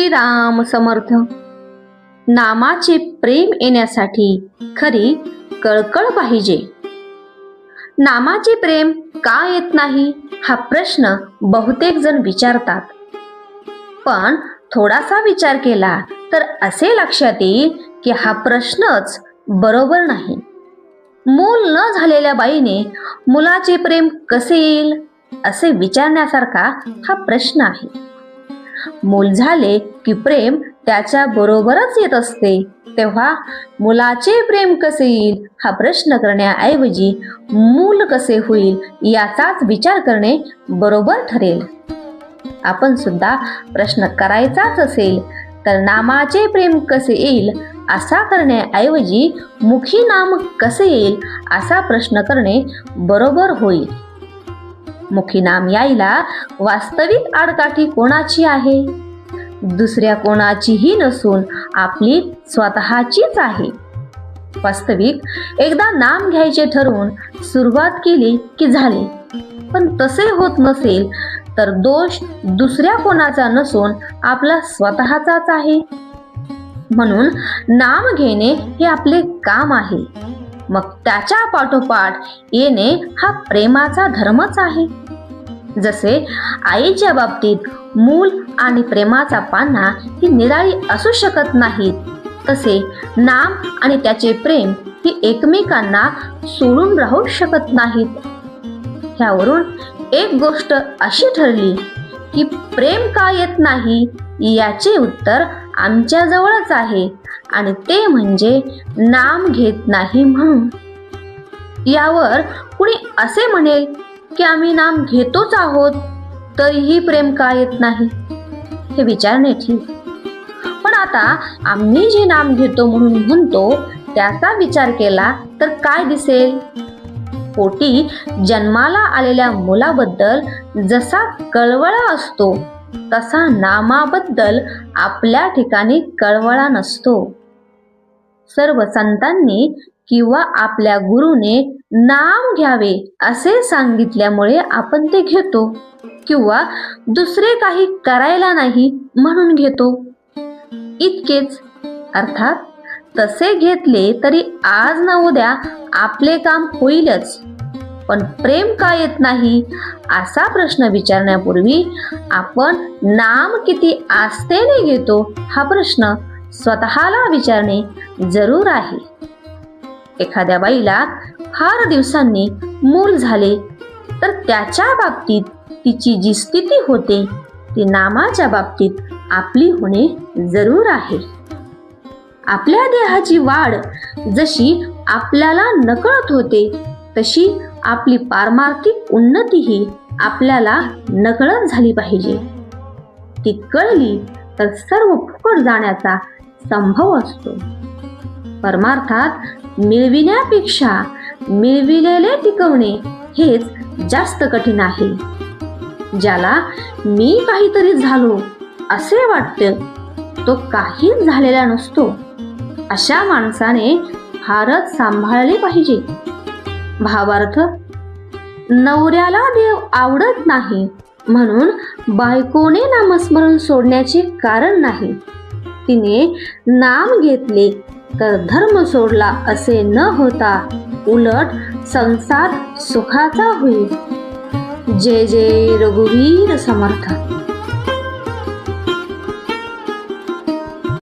श्रीराम समर्थ. नामाचे प्रेम येण्यासाठी खरी कळकळ पाहिजे. नामाचे प्रेम का येत नाही हा प्रश्न बहुतेक जण विचारतात. पण थोडासा विचार केला तर असे लक्षात येईल की हा प्रश्नच बरोबर नाही. मूल न झालेल्या बाईने मुलाचे प्रेम कसे येईल असे विचारण्यासारखा हा प्रश्न आहे. मूल झाले की प्रेम त्याच्या बरोबरच येत असते, तेव्हा मुलाचे प्रेम कसे येईल हा प्रश्न करण्याऐवजी मूल कसे होईल याचाच विचार करणे बरोबर ठरेल. आपण सुद्धा प्रश्न करायचाच असेल तर नामाचे प्रेम कसे येईल असा करण्याऐवजी मुखी नाम कसे येईल असा प्रश्न करणे बरोबर होईल. मुखी नाम यायला वास्तविक आडकाठी कोणाची आहे? दुसऱ्या कोणाचीही नसून आपली स्वतःचीच आहे. वास्तविक एकदा नाम घ्यायचे ठरवून सुरुवात केली की झाले. पण तसे होत नसेल तर दोष दुसऱ्या कोणाचा नसून आपला स्वतःचाच आहे. म्हणून नाम घेणे हे आपले काम आहे. मग त्याच्या पाठोपाठ येणे हा प्रेमाचा धर्मच आहे. जसे आईच्या बाबतीत मूल आणि प्रेमाचा पान्हा ही निराळी असू शकत नाहीत, तसे नाम आणि त्याचे प्रेम ही एकमेकांना सोडून राहू शकत नाहीत. ह्यावरून एक गोष्ट अशी ठरली की प्रेम का येत नाही याचे उत्तर आमच्या जवळच आहे, आणि ते म्हणजे नाम घेत नाही म्हणून. यावर कुणी असे म्हणेल की आम्ही नाम घेतोच आहोत तरीही प्रेम का येत नाही, हे विचारणे ठीक. पण आता आम्ही जे नाम घेतो म्हणून म्हणतो त्याचा विचार केला तर काय दिसेल? पोटी जन्माला आलेल्या मुलाबद्दल जसा कळवळा असतो तसा नामाबद्दल आपल्या ठिकाणी कळवळा नसतो. सर्व संतांनी किंवा आपल्या गुरुने नाम घ्यावे असे सांगितल्यामुळे आपण ते घेतो, किंवा दुसरे काही करायला नाही म्हणून घेतो, इतकेच. अर्थात तसे घेतले तरी आज ना उद्या आपले काम होईलच. पण प्रेम का येत नाही असा प्रश्न विचारण्यापूर्वी आपण नाम किती आस्थेने घेतो हा प्रश्न स्वतःला विचारणे जरूर आहे. एखाद्या बाईला फार दिवसांनी मूल झाले तर त्याच्या बाबतीत तिची जी स्थिती होते ती नामाच्या बाबतीत आपली होणे जरूर आहे. आपल्या देहाची वाढ जशी आपल्याला नकळत होते तशी आपली पारमार्थिक उन्नतीही आपल्याला नकळत झाली पाहिजे. ती कळली तर सर्व फुकट जाण्याचा संभव असतो. परमार्थात मिळविण्यापेक्षा मिळविलेले टिकवणे हेच जास्त कठीण आहे. ज्याला मी काहीतरी झालो असे वाटते तो काहीच झालेला नसतो. अशा माणसाने फारच सांभाळले पाहिजे. भावार्थ, नवऱ्याला देव आवडत नाही म्हणून बायकोने नामस्मरण सोडण्याचे कारण नाही. तिने नाम घेतले तर धर्म सोडला असे न होता उलट संसार सुखाचा होईल. जय जय रघुवीर समर्थ.